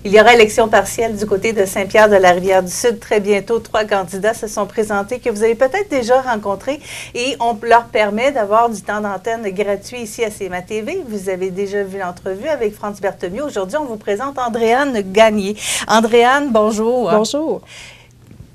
Il y aura élection partielle du côté de Saint-Pierre-de-la-Rivière-du-Sud très bientôt. 3 candidats se sont présentés que vous avez peut-être déjà rencontrés et on leur permet d'avoir du temps d'antenne gratuit ici à CMA TV. Vous avez déjà vu l'entrevue avec Franz Berthemiou. Aujourd'hui, on vous présente Andréane Gagné. Andréane, bonjour. Bonjour.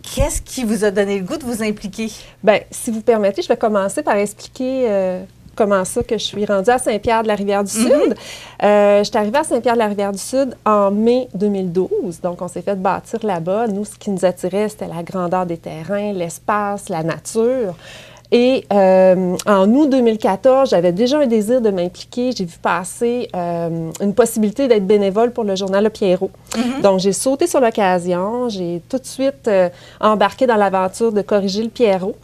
Qu'est-ce qui vous a donné le goût de vous impliquer? Bien, si vous permettez, je vais commencer par expliquer comment ça que je suis rendue à Saint-Pierre-de-la-Rivière-du-Sud. Je suis arrivée à Saint-Pierre-de-la-Rivière-du-Sud en mai 2012. Donc, on s'est fait bâtir là-bas. Nous, ce qui nous attirait, c'était la grandeur des terrains, l'espace, la nature. Et en août 2014, j'avais déjà un désir de m'impliquer. J'ai vu passer une possibilité d'être bénévole pour le journal Le Pierrot. Donc, j'ai sauté sur l'occasion. J'ai tout de suite embarqué dans l'aventure de corriger Le Pierrot.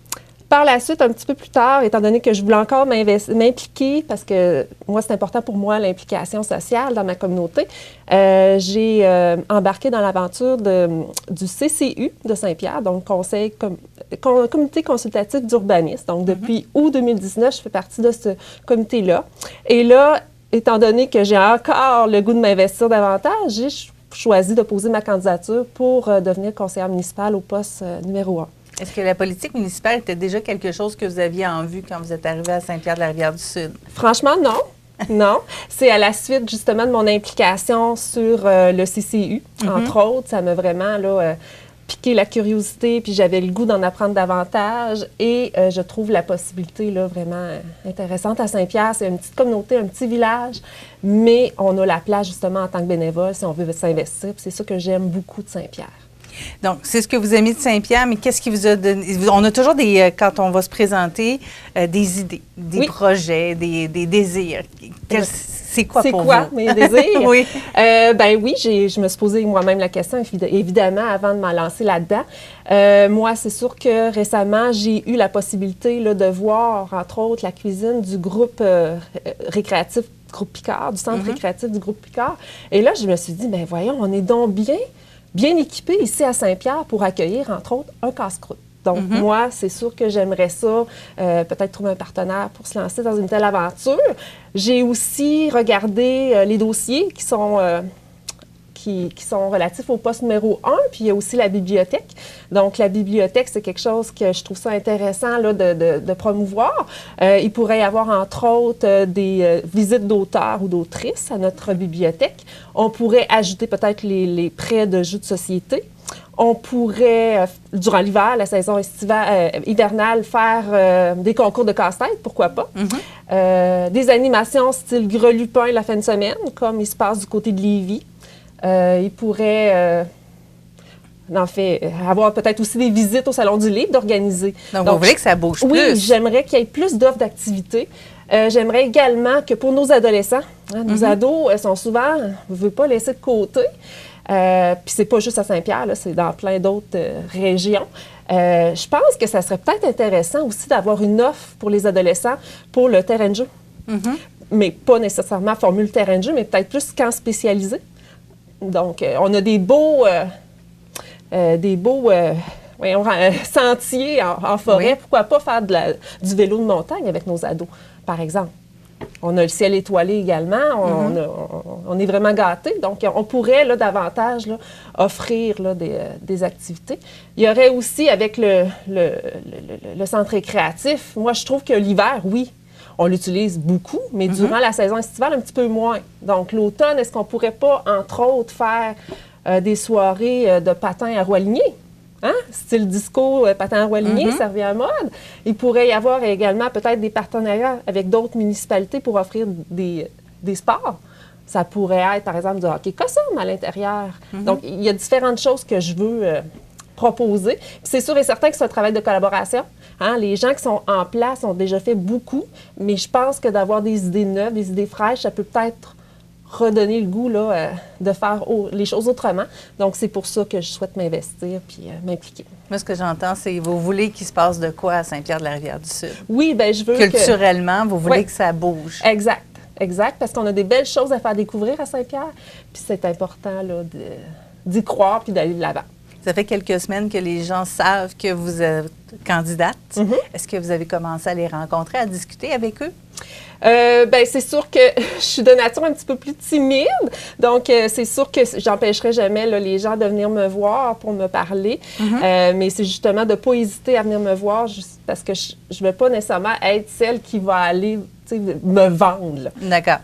Par la suite, un petit peu plus tard, étant donné que je voulais encore m'impliquer, parce que moi, c'est important pour moi, l'implication sociale dans ma communauté, j'ai embarqué dans l'aventure du CCU de Saint-Pierre, donc Comité consultatif d'urbanisme. Donc, depuis août 2019, je fais partie de ce comité-là. Et là, étant donné que j'ai encore le goût de m'investir davantage, j'ai choisi de poser ma candidature pour devenir conseillère municipale au poste numéro 1. Est-ce que la politique municipale était déjà quelque chose que vous aviez en vue quand vous êtes arrivé à Saint-Pierre-de-la-Rivière-du-Sud? Franchement, non. Non. C'est à la suite, justement, de mon implication sur le CCU, entre autres. Ça m'a vraiment piqué la curiosité, puis j'avais le goût d'en apprendre davantage. Et je trouve la possibilité là, vraiment intéressante à Saint-Pierre. C'est une petite communauté, un petit village, mais on a la place, justement, en tant que bénévole, si on veut s'investir. Puis c'est ça que j'aime beaucoup de Saint-Pierre. Donc, c'est ce que vous aimez de Saint-Pierre, mais qu'est-ce qui vous a donné? On a toujours quand on va se présenter, des idées, des projets, des désirs. C'est quoi pour vous? C'est quoi mes désirs? Oui. Ben oui, je me suis posé moi-même la question, évidemment, avant de m'en lancer là-dedans. Moi, c'est sûr que récemment, j'ai eu la possibilité là, de voir, entre autres, la cuisine du groupe récréatif Groupe Picard, du centre récréatif du Groupe Picard. Et là, je me suis dit, ben voyons, on est donc bien équipé ici à Saint-Pierre pour accueillir, entre autres, un casse-croûte. Donc, moi, c'est sûr que j'aimerais ça, peut-être trouver un partenaire pour se lancer dans une telle aventure. J'ai aussi regardé les dossiers qui sont relatifs au poste numéro 1, puis il y a aussi la bibliothèque. Donc, la bibliothèque, c'est quelque chose que je trouve ça intéressant là, de promouvoir. Il pourrait y avoir, entre autres, des visites d'auteurs ou d'autrices à notre bibliothèque. On pourrait ajouter peut-être les prêts de jeux de société. On pourrait, durant l'hiver, la saison hivernale, faire des concours de casse-tête, pourquoi pas. Des animations style Grelupin la fin de semaine, comme il se passe du côté de Lévis. Il pourrait, avoir peut-être aussi des visites au Salon du Livre d'organiser. Donc, vous voulez que ça bouge plus? Oui, j'aimerais qu'il y ait plus d'offres d'activités. J'aimerais également que pour nos adolescents, nos ados sont souvent, on ne veut pas laisser de côté. Puis c'est pas juste à Saint-Pierre, là, c'est dans plein d'autres régions. Je pense que ça serait peut-être intéressant aussi d'avoir une offre pour les adolescents pour le terrain de jeu. Mais pas nécessairement formule terrain de jeu, mais peut-être plus camp spécialisé. Donc, on a des beaux sentiers en forêt. Oui. Pourquoi pas faire du vélo de montagne avec nos ados, par exemple? On a le ciel étoilé également. On est vraiment gâtés. Donc, on pourrait là, davantage là, offrir là, des activités. Il y aurait aussi, avec le centre récréatif, moi, je trouve que l'hiver, oui, on l'utilise beaucoup, mais durant la saison estivale, un petit peu moins. Donc, l'automne, est-ce qu'on ne pourrait pas, entre autres, faire des soirées de patins à roues alignées? Hein? Style disco, patin à roues alignées, ça revient à mode. Il pourrait y avoir également peut-être des partenariats avec d'autres municipalités pour offrir des sports. Ça pourrait être, par exemple, du hockey cosum à l'intérieur. Donc, il y a différentes choses que je veux proposer. Puis c'est sûr et certain que c'est un travail de collaboration. Hein? Les gens qui sont en place ont déjà fait beaucoup, mais je pense que d'avoir des idées neuves, des idées fraîches, ça peut peut-être redonner le goût là, de faire les choses autrement. Donc, c'est pour ça que je souhaite m'investir puis m'impliquer. Moi, ce que j'entends, c'est que vous voulez qu'il se passe de quoi à Saint-Pierre-de-la-Rivière-du-Sud? Oui, bien, je veux culturellement, vous voulez que ça bouge. Exact, parce qu'on a des belles choses à faire découvrir à Saint-Pierre, puis c'est important là, d'y croire puis d'aller de l'avant. Ça fait quelques semaines que les gens savent que vous êtes candidate. Est-ce que vous avez commencé à les rencontrer, à discuter avec eux? Ben c'est sûr que je suis de nature un petit peu plus timide, donc c'est sûr que j'empêcherai jamais là, les gens de venir me voir pour me parler, mais c'est justement de ne pas hésiter à venir me voir juste parce que je ne vais pas nécessairement être celle qui va aller me vendre. D'accord.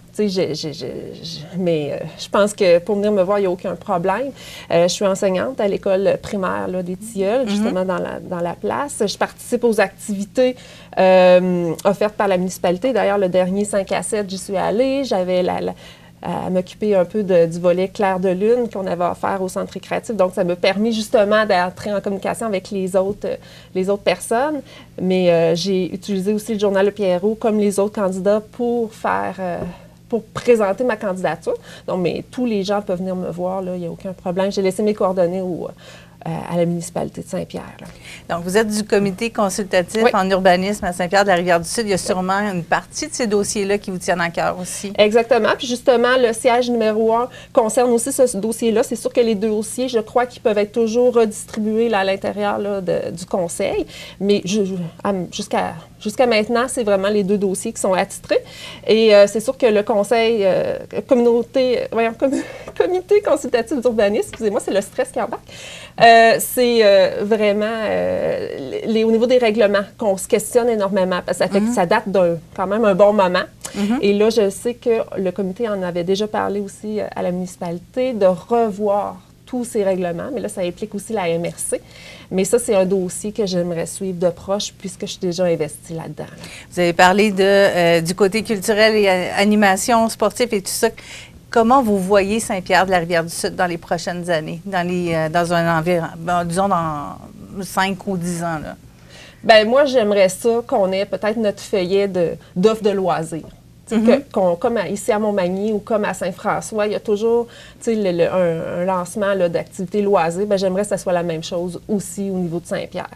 Mais je pense que pour venir me voir, il n'y a aucun problème. Je suis enseignante à l'école primaire là, des Tilleuls, justement dans la place. Je participe aux activités offertes par la municipalité. D'ailleurs, le dernier 5 à 7, j'y suis allée. J'avais à m'occuper un peu du volet Clair de Lune qu'on avait offert au centre récréatif. Donc, ça m'a permis justement d'entrer en communication avec les autres personnes. Mais j'ai utilisé aussi le journal Le Pierrot comme les autres candidats pour présenter ma candidature. Donc, mais tous les gens peuvent venir me voir, il n'y a aucun problème. J'ai laissé mes coordonnées à la municipalité de Saint-Pierre. Là. Donc, vous êtes du comité consultatif en urbanisme à Saint-Pierre-de-la-Rivière-du-Sud. Il y a sûrement une partie de ces dossiers-là qui vous tiennent à cœur aussi. Exactement. Puis justement, le siège numéro 1 concerne aussi ce dossier-là. C'est sûr que les deux dossiers, je crois qu'ils peuvent être toujours redistribués là, à l'intérieur là, du conseil. Mais jusqu'à maintenant, c'est vraiment les deux dossiers qui sont attitrés. Et c'est sûr que le conseil, comité consultatif d'urbanisme, excusez-moi, c'est le stress qui embarque. C'est vraiment au niveau des règlements qu'on se questionne énormément parce que ça fait que ça date quand même un bon moment. Et là, je sais que le comité en avait déjà parlé aussi à la municipalité de revoir tous ces règlements, mais là, ça implique aussi la MRC. Mais ça, c'est un dossier que j'aimerais suivre de proche puisque je suis déjà investie là-dedans. Là. Vous avez parlé du côté culturel et animation sportive et tout ça. Comment vous voyez Saint-Pierre-de-la-Rivière-du-Sud dans les prochaines années, dans un environnement, disons dans 5 ou 10 ans? Là? Bien, moi, j'aimerais ça qu'on ait peut-être notre feuillet d'offres de loisirs. Comme ici à Montmagny ou comme à Saint-François, il y a toujours un lancement d'activités loisirs. Bien, j'aimerais que ça soit la même chose aussi au niveau de Saint-Pierre.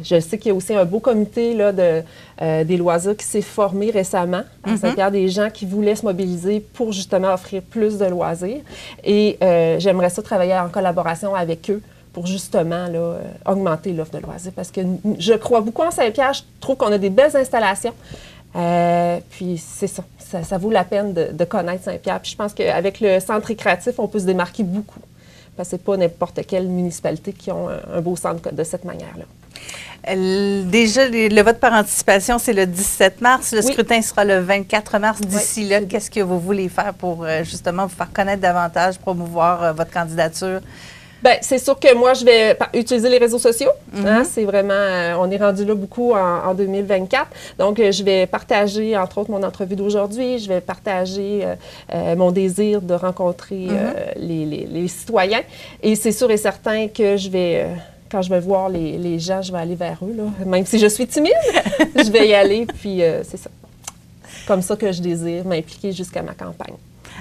Je sais qu'il y a aussi un beau comité là, des loisirs qui s'est formé récemment à Saint-Pierre, des gens qui voulaient se mobiliser pour justement offrir plus de loisirs. Et j'aimerais ça travailler en collaboration avec eux pour justement là, augmenter l'offre de loisirs. Parce que je crois beaucoup en Saint-Pierre. Je trouve qu'on a des belles installations. Puis c'est ça. Ça vaut la peine de connaître Saint-Pierre. Puis je pense qu'avec le centre récréatif, on peut se démarquer beaucoup. Parce que c'est pas n'importe quelle municipalité qui ont un beau centre de cette manière-là. Déjà, le vote par anticipation, c'est le 17 mars. Le scrutin sera le 24 mars. D'ici là, qu'est-ce que vous voulez faire pour justement vous faire connaître davantage, promouvoir votre candidature? Bien, c'est sûr que moi, je vais utiliser les réseaux sociaux. C'est vraiment, on est rendu là beaucoup en 2024. Donc, je vais partager, entre autres, mon entrevue d'aujourd'hui. Je vais partager mon désir de rencontrer les citoyens. Et c'est sûr et certain que je vais... quand je vais voir les gens, je vais aller vers eux. Là. Même si je suis timide, je vais y aller. Puis, c'est ça. Comme ça que je désire m'impliquer jusqu'à ma campagne.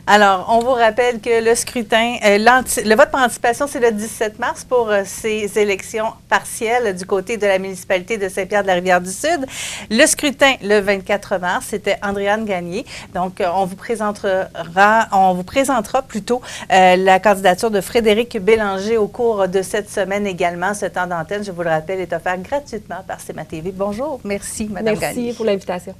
Alors, on vous rappelle que le scrutin, le vote par anticipation, c'est le 17 mars pour ces élections partielles du côté de la municipalité de Saint-Pierre-de-la-Rivière-du-Sud. Le scrutin, le 24 mars, c'était Andréane Gagné. Donc, on vous présentera plutôt la candidature de Frédéric Bélanger au cours de cette semaine également. Ce temps d'antenne, je vous le rappelle, est offert gratuitement par CMA TV. Bonjour, merci, Mme Gagné. Merci pour l'invitation.